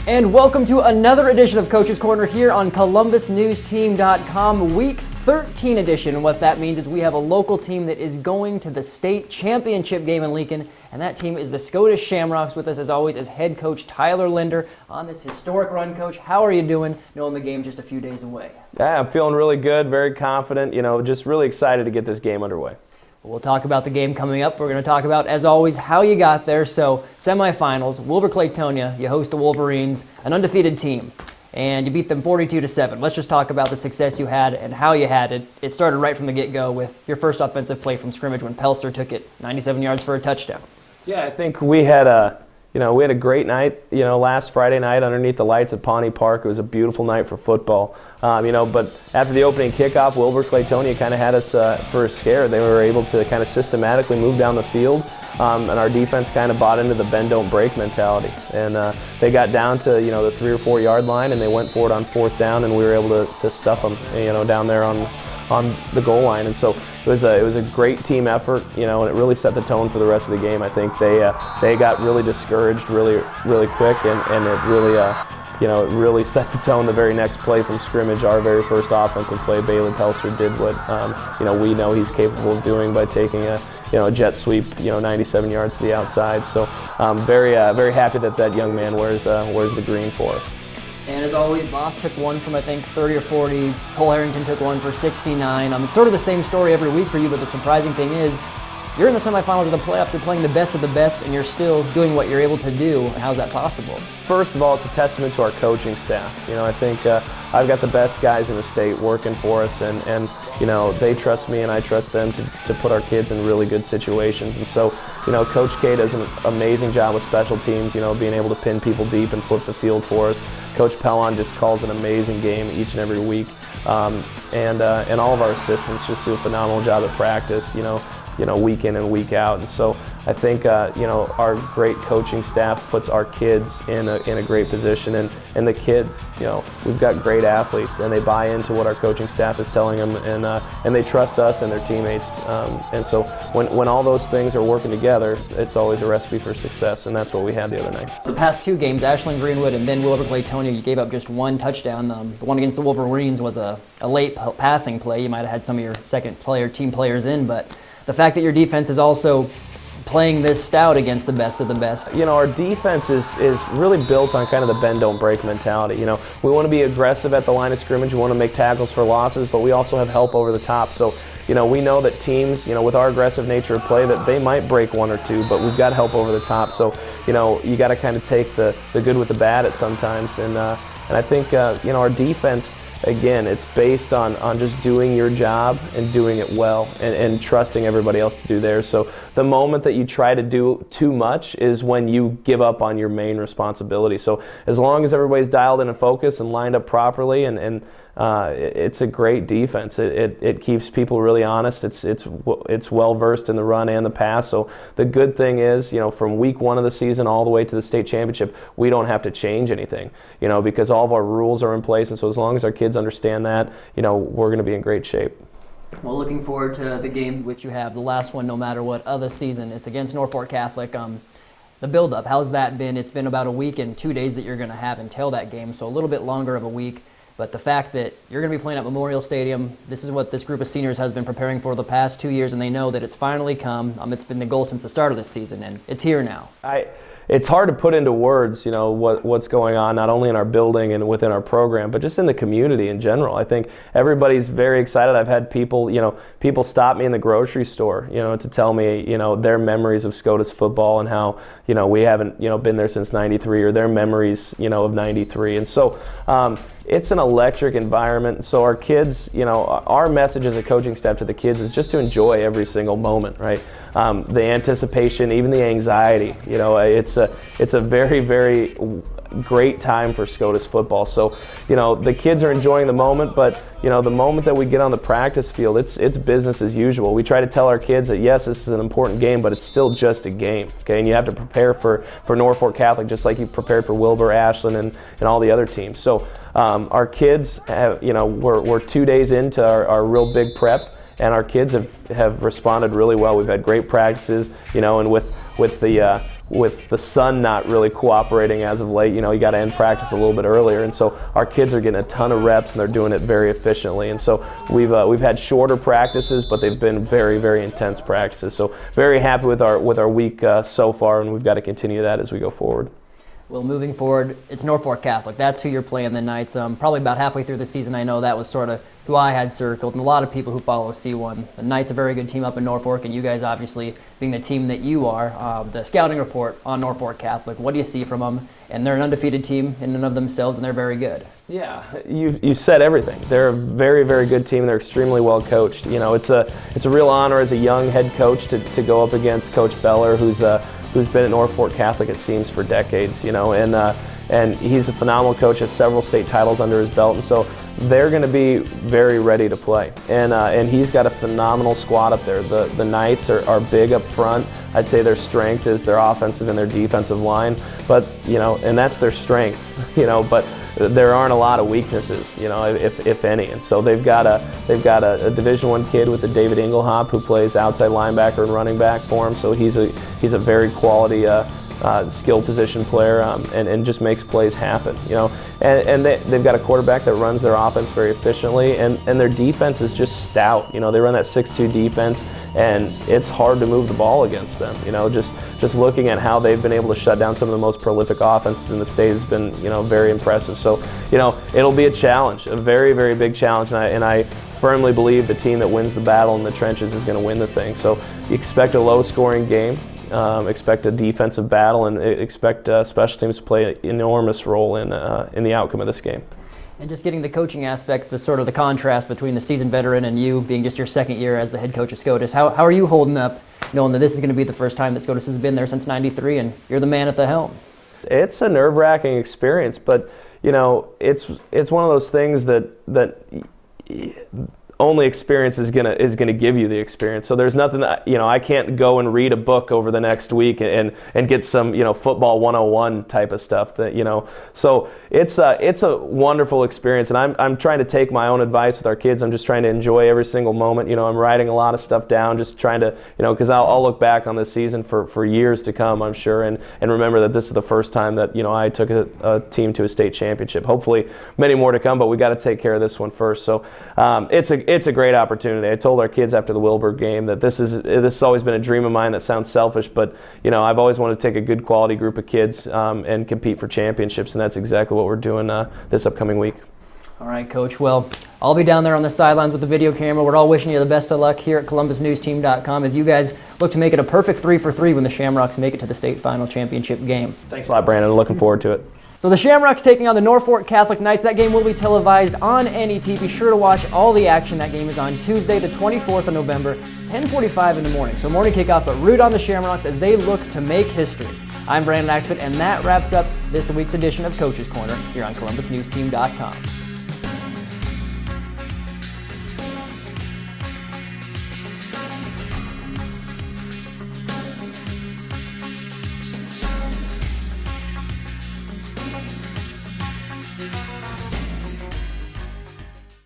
And welcome to another edition of Coach's Corner here on ColumbusNewsTeam.com, Week 13 edition. And what that means is we have a local team that is going to the state championship game in Lincoln, and that team is the Scotus Shamrocks. With us, as always, is head coach Tyler Linder on this historic run. Coach, how are you doing, knowing the game just a few days away? Yeah, I'm feeling really good, very confident, just really excited to get this game underway. We'll talk about the game coming up. We're going to talk about, as always, how you got there. So, semifinals, Wilber-Claytonia, you host the Wolverines, an undefeated team, and you beat them 42-7. Let's just talk about the success you had and how you had it. It started right from the get-go with your first offensive play from scrimmage when Pelster took it 97 yards for a touchdown. Yeah, I think we had a great night, last Friday night underneath the lights at Pawnee Park. It was a beautiful night for football. But after the opening kickoff, Wilber-Claytonia kind of had us for a scare. They were able to kind of systematically move down the field, and our defense kind of bought into the bend, don't break mentality. And they got down to, the 3 or 4 yard line, and they went for it on fourth down, and we were able to stuff them, down there on the goal line. And so it was a great team effort, and it really set the tone for the rest of the game. I think they got really discouraged really quick, and it really it really set the tone the very next play from scrimmage. Our very first offensive play, Bailey Pelster did what we know he's capable of doing by taking a jet sweep 97 yards to the outside. So very happy that young man wears the green for us. And as always, Moss took one from, I think, 30 or 40. Cole Harrington took one for 69. It's sort of the same story every week for you, but the surprising thing is you're in the semifinals of the playoffs, you're playing the best of the best, and you're still doing what you're able to do. How's that possible? First of all, it's a testament to our coaching staff. I think I've got the best guys in the state working for us, and they trust me and I trust them to put our kids in really good situations. And so, Coach K does an amazing job with special teams, being able to pin people deep and flip the field for us. Coach Pellon just calls an amazing game each and every week, and all of our assistants just do a phenomenal job at practice, week in and week out. And so I think our great coaching staff puts our kids in a great position, and the kids, we've got great athletes, and they buy into what our coaching staff is telling them, and they trust us and their teammates. And so when all those things are working together, it's always a recipe for success, and that's what we had the other night. The past two games, Ashland Greenwood and then Wilber-Claytonia, you gave up just one touchdown. The one against the Wolverines was a late passing play. You might have had some of your team players in, but the fact that your defense is also playing this stout against the best of the best. Our defense is really built on kind of the bend, don't break mentality. We want to be aggressive at the line of scrimmage. We want to make tackles for losses, but we also have help over the top. So, we know that teams, with our aggressive nature of play, that they might break one or two, but we've got help over the top. So, you got to kind of take the good with the bad at sometimes. And I think, our defense, again, it's based on just doing your job and doing it well, and trusting everybody else to do theirs. So the moment that you try to do too much is when you give up on your main responsibility. So as long as everybody's dialed in and focused and lined up properly, and it's a great defense. It keeps people really honest. It's well versed in the run and the pass. So the good thing is, from week one of the season all the way to the state championship, we don't have to change anything, because all of our rules are in place. And so as long as our kids understand that, we're going to be in great shape. Well, looking forward to the game which you have, the last one no matter what of the season. It's against Norfolk Catholic. The build-up, how's that been? It's been about a week and 2 days that you're going to have until that game, so a little bit longer of a week. But the fact that you're going to be playing at Memorial Stadium, this is what this group of seniors has been preparing for the past 2 years, and they know that it's finally come. It's been the goal since the start of this season, and it's here now. It's hard to put into words, what's going on, not only in our building and within our program, but just in the community in general. I think everybody's very excited. I've had people stop me in the grocery store, to tell me, their memories of Scotus football and how, we haven't, been there since '93, or their memories, of '93. And so it's an electric environment. So our kids, our message as a coaching staff to the kids is just to enjoy every single moment, right? The anticipation, even the anxiety, it's a very, very great time for Scotus football. So, the kids are enjoying the moment, but, the moment that we get on the practice field, it's business as usual. We try to tell our kids that, yes, this is an important game, but it's still just a game, okay? And you have to prepare for Norfolk Catholic just like you prepared for Wilber, Ashland, and all the other teams. So, our kids have, we're 2 days into our real big prep, and our kids have responded really well. We've had great practices, and with with the sun not really cooperating as of late, you got to end practice a little bit earlier, and so our kids are getting a ton of reps and they're doing it very efficiently. And so we've had shorter practices, but they've been very, very intense practices. So very happy with our week so far, and we've got to continue that as we go forward. Well, moving forward, it's Norfolk Catholic. That's who you're playing the Knights. Probably about halfway through the season, I know that was sort of who I had circled, and a lot of people who follow C1. The Knights a very good team up in Norfolk, and you guys obviously being the team that you are. The scouting report on Norfolk Catholic, what do you see from them? And they're an undefeated team in and of themselves, and they're very good. Yeah, you said everything. They're a very, very good team. They're extremely well coached. It's a real honor as a young head coach to go up against Coach Beller, who's been at Norfolk Catholic, it seems, for decades, and he's a phenomenal coach, has several state titles under his belt, and so they're going to be very ready to play. And he's got a phenomenal squad up there. The Knights are big up front. I'd say their strength is their offensive and their defensive line, but and that's their strength, but there aren't a lot of weaknesses, if any. And so they've got a Division I kid with the David Engelhop who plays outside linebacker and running back for him. So he's a very quality skill position player and just makes plays happen. And they've got a quarterback that runs their offense very efficiently, and their defense is just stout. They run that 6-2 defense, and it's hard to move the ball against them. Just looking at how they've been able to shut down some of the most prolific offenses in the state has been very impressive. So it'll be a challenge, a very, very big challenge, and I firmly believe the team that wins the battle in the trenches is going to win the thing. So expect a low-scoring game. Expect a defensive battle, and expect special teams to play an enormous role in the outcome of this game. And just getting the coaching aspect, the sort of the contrast between the seasoned veteran and you being just your second year as the head coach of SCOTUS, how are you holding up, knowing that this is going to be the first time that SCOTUS has been there since '93 and you're the man at the helm? It's a nerve-wracking experience, but it's one of those things that only experience is gonna give you the experience. So there's nothing that, I can't go and read a book over the next week and get some football 101 type of stuff that So it's a wonderful experience, and I'm trying to take my own advice with our kids. I'm just trying to enjoy every single moment. I'm writing a lot of stuff down, just trying to because I'll look back on this season for years to come, I'm sure, and remember that this is the first time that I took a team to a state championship. Hopefully many more to come, but we got to take care of this one first. So it's a great opportunity. I told our kids after the Wilburg game that this has always been a dream of mine. That sounds selfish, but I've always wanted to take a good quality group of kids and compete for championships, and that's exactly what we're doing this upcoming week. All right, Coach. Well, I'll be down there on the sidelines with the video camera. We're all wishing you the best of luck here at ColumbusNewsTeam.com as you guys look to make it a perfect 3-for-3 when the Shamrocks make it to the state final championship game. Thanks a lot, Brandon. Looking forward to it. So the Shamrocks taking on the Norfolk Catholic Knights. That game will be televised on NET. Be sure to watch all the action. That game is on Tuesday, the 24th of November, 10:45 in the morning. So morning kickoff, but root on the Shamrocks as they look to make history. I'm Brandon Axford, and that wraps up this week's edition of Coach's Corner here on ColumbusNewsTeam.com.